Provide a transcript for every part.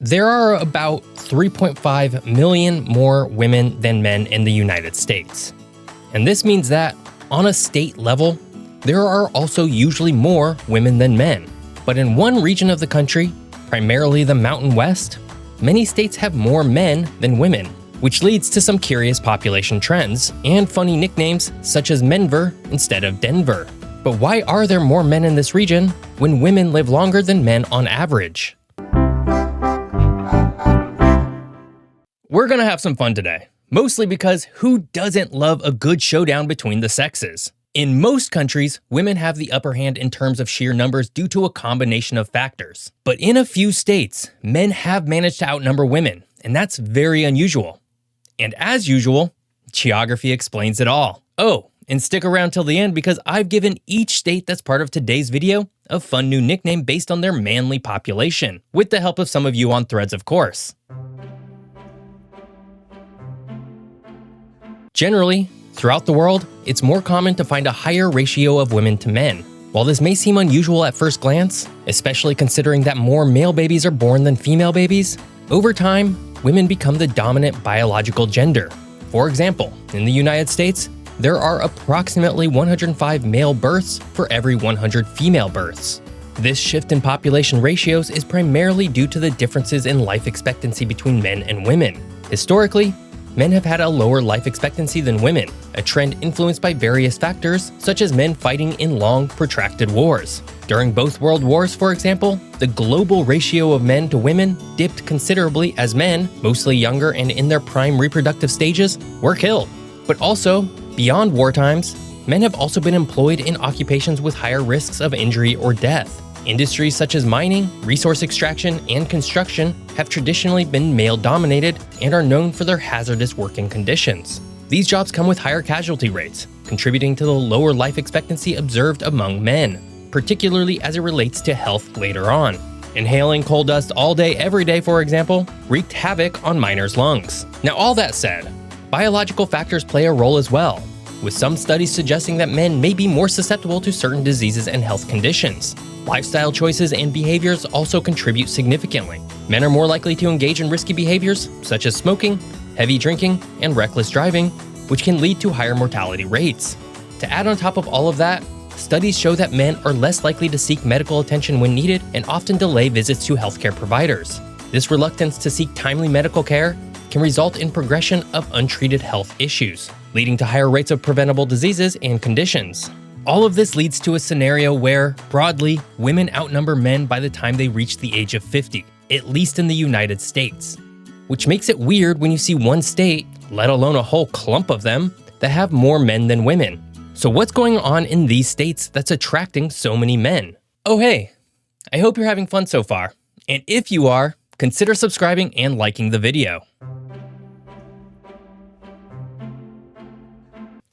There are about 3.5 million more women than men in the United States. And this means that, on a state level, there are also usually more women than men. But in one region of the country, primarily the Mountain West, many states have more men than women, which leads to some curious population trends and funny nicknames such as Menver instead of Denver. But why are there more men in this region when women live longer than men on average? We're gonna have some fun today, mostly because who doesn't love a good showdown between the sexes? In most countries, women have the upper hand in terms of sheer numbers due to a combination of factors. But in a few states, men have managed to outnumber women, and that's very unusual. And as usual, geography explains it all. Oh, and stick around till the end because I've given each state that's part of today's video a fun new nickname based on their manly population, with the help of some of you on Threads, of course. Generally, throughout the world, it's more common to find a higher ratio of women to men. While this may seem unusual at first glance, especially considering that more male babies are born than female babies, over time, women become the dominant biological gender. For example, in the United States, there are approximately 105 male births for every 100 female births. This shift in population ratios is primarily due to the differences in life expectancy between men and women. Historically, men have had a lower life expectancy than women, a trend influenced by various factors such as men fighting in long, protracted wars. During both world wars, for example, the global ratio of men to women dipped considerably as men, mostly younger and in their prime reproductive stages, were killed. But also, beyond war times, men have also been employed in occupations with higher risks of injury or death. Industries such as mining, resource extraction, and construction have traditionally been male-dominated and are known for their hazardous working conditions. These jobs come with higher casualty rates, contributing to the lower life expectancy observed among men, particularly as it relates to health later on. Inhaling coal dust all day, every day, for example, wreaked havoc on miners' lungs. Now, all that said, biological factors play a role as well, with some studies suggesting that men may be more susceptible to certain diseases and health conditions. Lifestyle choices and behaviors also contribute significantly. Men are more likely to engage in risky behaviors, such as smoking, heavy drinking, and reckless driving, which can lead to higher mortality rates. To add on top of all of that, studies show that men are less likely to seek medical attention when needed and often delay visits to healthcare providers. This reluctance to seek timely medical care can result in progression of untreated health issues, leading to higher rates of preventable diseases and conditions. All of this leads to a scenario where, broadly, women outnumber men by the time they reach the age of 50, at least in the United States. Which makes it weird when you see one state, let alone a whole clump of them, that have more men than women. So what's going on in these states that's attracting so many men? Oh hey, I hope you're having fun so far. And if you are, consider subscribing and liking the video.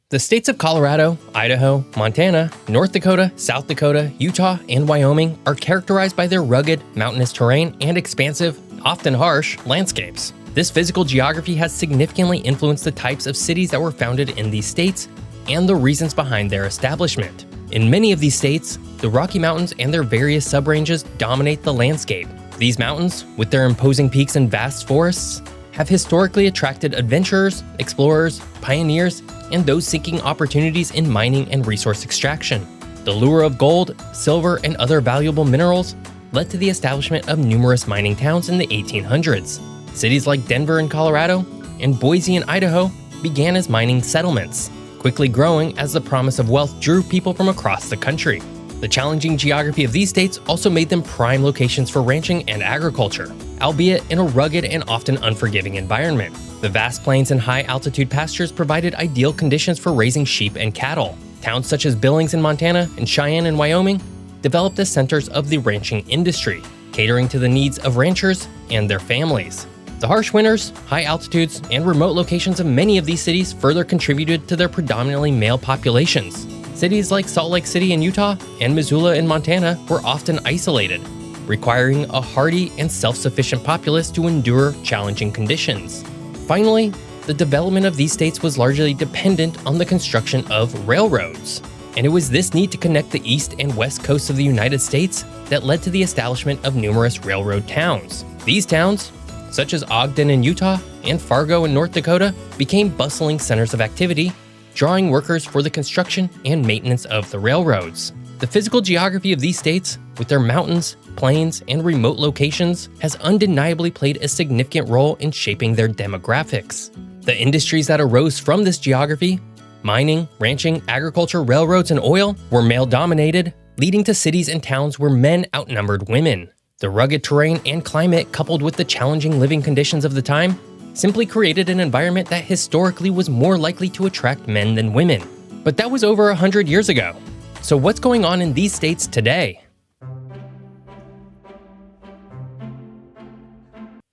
The states of Colorado, Idaho, Montana, North Dakota, South Dakota, Utah, and Wyoming are characterized by their rugged, mountainous terrain and expansive, often harsh, landscapes. This physical geography has significantly influenced the types of cities that were founded in these states and the reasons behind their establishment. In many of these states, the Rocky Mountains and their various subranges dominate the landscape. These mountains, with their imposing peaks and vast forests, have historically attracted adventurers, explorers, pioneers, and those seeking opportunities in mining and resource extraction. The lure of gold, silver, and other valuable minerals led to the establishment of numerous mining towns in the 1800s. Cities like Denver in Colorado and Boise in Idaho began as mining settlements, quickly growing as the promise of wealth drew people from across the country. The challenging geography of these states also made them prime locations for ranching and agriculture, albeit in a rugged and often unforgiving environment. The vast plains and high-altitude pastures provided ideal conditions for raising sheep and cattle. Towns such as Billings in Montana and Cheyenne in Wyoming developed as centers of the ranching industry, catering to the needs of ranchers and their families. The harsh winters, high altitudes, and remote locations of many of these cities further contributed to their predominantly male populations. Cities like Salt Lake City in Utah and Missoula in Montana were often isolated, requiring a hardy and self-sufficient populace to endure challenging conditions. Finally, the development of these states was largely dependent on the construction of railroads. And it was this need to connect the east and west coasts of the United States that led to the establishment of numerous railroad towns. These towns, such as Ogden in Utah and Fargo in North Dakota, became bustling centers of activity, drawing workers for the construction and maintenance of the railroads. The physical geography of these states, with their mountains, plains, and remote locations, has undeniably played a significant role in shaping their demographics. The industries that arose from this geography, mining, ranching, agriculture, railroads, and oil, were male-dominated, leading to cities and towns where men outnumbered women. The rugged terrain and climate, coupled with the challenging living conditions of the time, simply created an environment that historically was more likely to attract men than women. But that was over 100 years ago. So what's going on in these states today?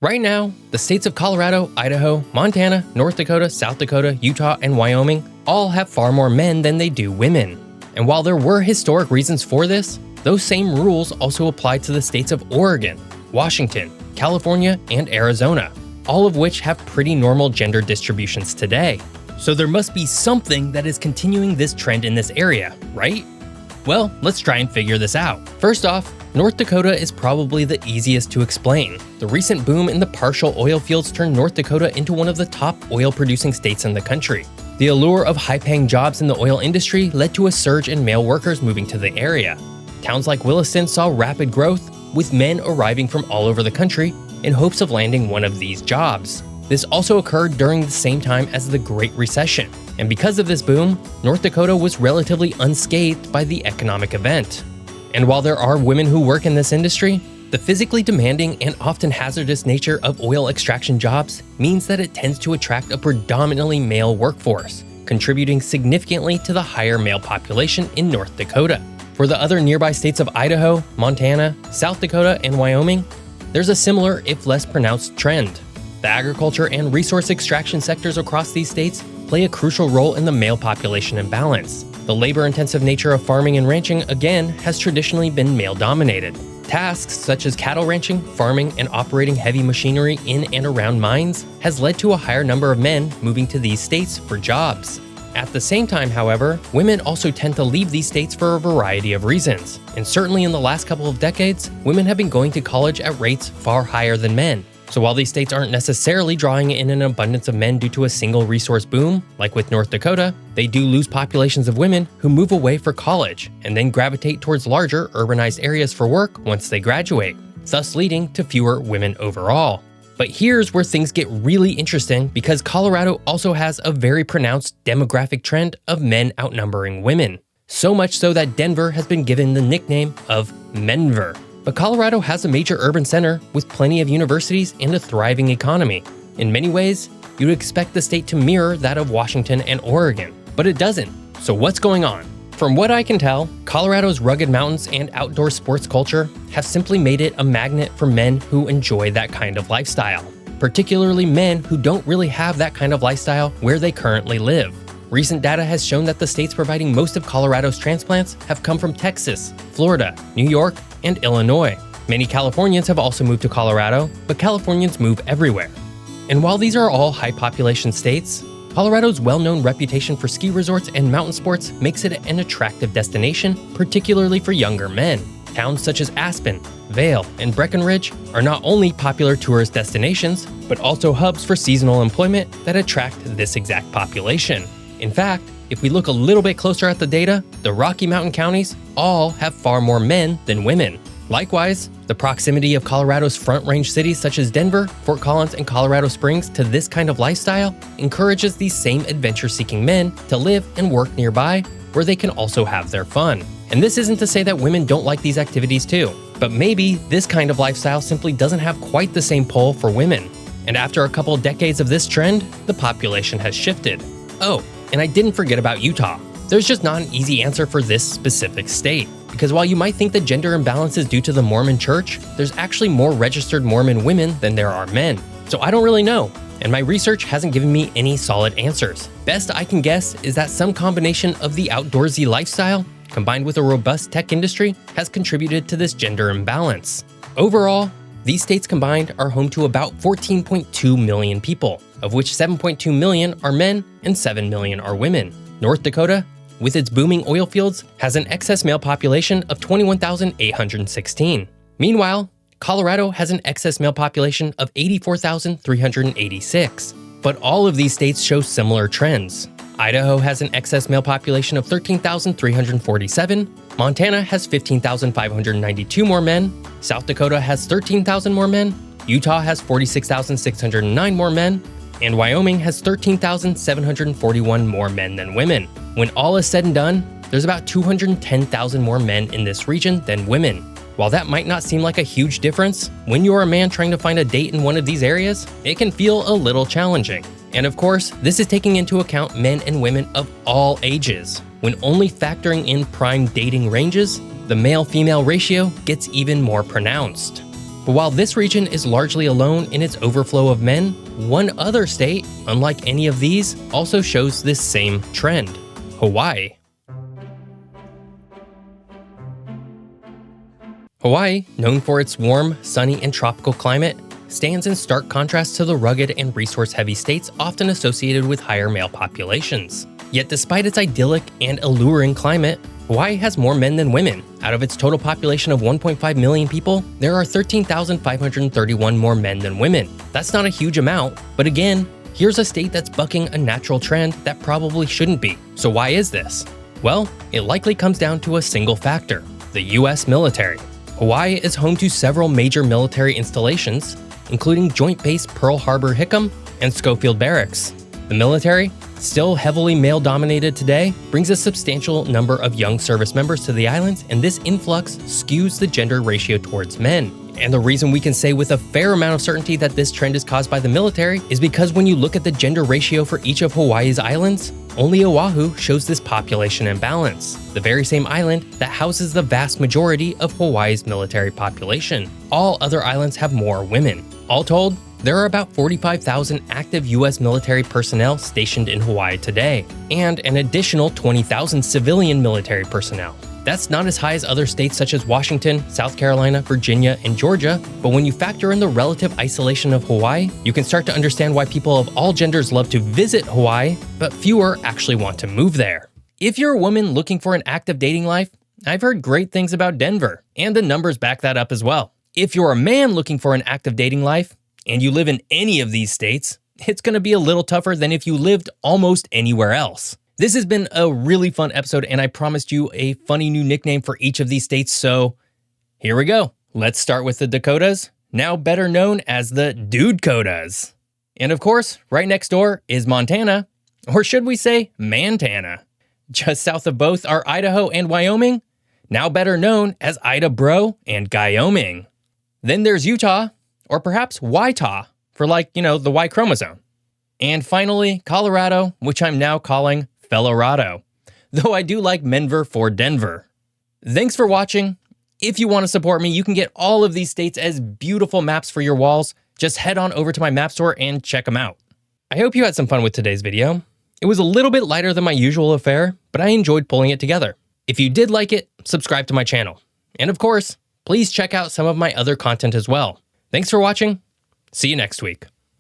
Right now, the states of Colorado, Idaho, Montana, North Dakota, South Dakota, Utah, and Wyoming all have far more men than they do women. And while there were historic reasons for this, those same rules also apply to the states of Oregon, Washington, California, and Arizona, all of which have pretty normal gender distributions today. So there must be something that is continuing this trend in this area, right? Well, let's try and figure this out. First off, North Dakota is probably the easiest to explain. The recent boom in the partial oil fields turned North Dakota into one of the top oil-producing states in the country. The allure of high-paying jobs in the oil industry led to a surge in male workers moving to the area. Towns like Williston saw rapid growth, with men arriving from all over the country in hopes of landing one of these jobs. This also occurred during the same time as the Great Recession, and because of this boom, North Dakota was relatively unscathed by the economic event. And while there are women who work in this industry, the physically demanding and often hazardous nature of oil extraction jobs means that it tends to attract a predominantly male workforce, contributing significantly to the higher male population in North Dakota. For the other nearby states of Idaho, Montana, South Dakota, and Wyoming, there's a similar, if less pronounced, trend. The agriculture and resource extraction sectors across these states play a crucial role in the male population imbalance. The labor-intensive nature of farming and ranching, again, has traditionally been male-dominated. Tasks such as cattle ranching, farming, and operating heavy machinery in and around mines has led to a higher number of men moving to these states for jobs. At the same time, however, women also tend to leave these states for a variety of reasons. And certainly in the last couple of decades, women have been going to college at rates far higher than men. So while these states aren't necessarily drawing in an abundance of men due to a single resource boom, like with North Dakota, they do lose populations of women who move away for college and then gravitate towards larger urbanized areas for work once they graduate, thus leading to fewer women overall. But here's where things get really interesting, because Colorado also has a very pronounced demographic trend of men outnumbering women. So much so that Denver has been given the nickname of Menver. But Colorado has a major urban center with plenty of universities and a thriving economy. In many ways, you'd expect the state to mirror that of Washington and Oregon, but it doesn't. So what's going on? From what I can tell, Colorado's rugged mountains and outdoor sports culture have simply made it a magnet for men who enjoy that kind of lifestyle, particularly men who don't really have that kind of lifestyle where they currently live. Recent data has shown that the states providing most of Colorado's transplants have come from Texas, Florida, New York, and Illinois. Many Californians have also moved to Colorado, but Californians move everywhere. And while these are all high-population states, Colorado's well-known reputation for ski resorts and mountain sports makes it an attractive destination, particularly for younger men. Towns such as Aspen, Vail, and Breckenridge are not only popular tourist destinations, but also hubs for seasonal employment that attract this exact population. In fact, if we look a little bit closer at the data, the Rocky Mountain counties all have far more men than women. Likewise, the proximity of Colorado's Front Range cities such as Denver, Fort Collins, and Colorado Springs to this kind of lifestyle encourages these same adventure-seeking men to live and work nearby, where they can also have their fun. And this isn't to say that women don't like these activities too, but maybe this kind of lifestyle simply doesn't have quite the same pull for women. And after a couple decades of this trend, the population has shifted. Oh, and I didn't forget about Utah. There's just not an easy answer for this specific state, because while you might think the gender imbalance is due to the Mormon church, there's actually more registered Mormon women than there are men. So I don't really know, and my research hasn't given me any solid answers. Best I can guess is that some combination of the outdoorsy lifestyle, combined with a robust tech industry, has contributed to this gender imbalance. Overall, these states combined are home to about 14.2 million people, of which 7.2 million are men and 7 million are women. North Dakota, with its booming oil fields, has an excess male population of 21,816. Meanwhile, Colorado has an excess male population of 84,386. But all of these states show similar trends. Idaho has an excess male population of 13,347, Montana has 15,592 more men, South Dakota has 13,000 more men, Utah has 46,609 more men, and Wyoming has 13,741 more men than women. When all is said and done, there's about 210,000 more men in this region than women. While that might not seem like a huge difference, when you're a man trying to find a date in one of these areas, it can feel a little challenging. And of course, this is taking into account men and women of all ages. When only factoring in prime dating ranges, the male-female ratio gets even more pronounced. But while this region is largely alone in its overflow of men, one other state, unlike any of these, also shows this same trend: Hawaii. Hawaii, known for its warm, sunny, and tropical climate, stands in stark contrast to the rugged and resource-heavy states often associated with higher male populations. Yet despite its idyllic and alluring climate, Hawaii has more men than women. Out of its total population of 1.5 million people, there are 13,531 more men than women. That's not a huge amount, but again, here's a state that's bucking a natural trend that probably shouldn't be. So why is this? Well, it likely comes down to a single factor: the US military. Hawaii is home to several major military installations, including Joint Base Pearl Harbor Hickam and Schofield Barracks. The military, still heavily male-dominated today, brings a substantial number of young service members to the islands, and this influx skews the gender ratio towards men. And the reason we can say with a fair amount of certainty that this trend is caused by the military is because when you look at the gender ratio for each of Hawaii's islands, only Oahu shows this population imbalance, the very same island that houses the vast majority of Hawaii's military population. All other islands have more women. All told, there are about 45,000 active US military personnel stationed in Hawaii today, and an additional 20,000 civilian military personnel. That's not as high as other states such as Washington, South Carolina, Virginia, and Georgia, but when you factor in the relative isolation of Hawaii, you can start to understand why people of all genders love to visit Hawaii, but fewer actually want to move there. If you're a woman looking for an active dating life, I've heard great things about Denver, and the numbers back that up as well. If you're a man looking for an active dating life, and you live in any of these states, it's going to be a little tougher than if you lived almost anywhere else. This has been a really fun episode, and I promised you a funny new nickname for each of these states, so here we go. Let's start with the Dakotas, now better known as the Dude-Kotas. And of course, right next door is Montana, or should we say Mantana. Just south of both are Idaho and Wyoming, now better known as Ida-Bro and Gyoming. Then there's Utah, or perhaps Wytah, for the Y chromosome. And finally, Colorado, which I'm now calling Fellorado, though I do like Menver for Denver. Thanks for watching. If you want to support me, you can get all of these states as beautiful maps for your walls. Just head on over to my map store and check them out. I hope you had some fun with today's video. It was a little bit lighter than my usual affair, but I enjoyed pulling it together. If you did like it, subscribe to my channel. And of course, please check out some of my other content as well. Thanks for watching. See you next week.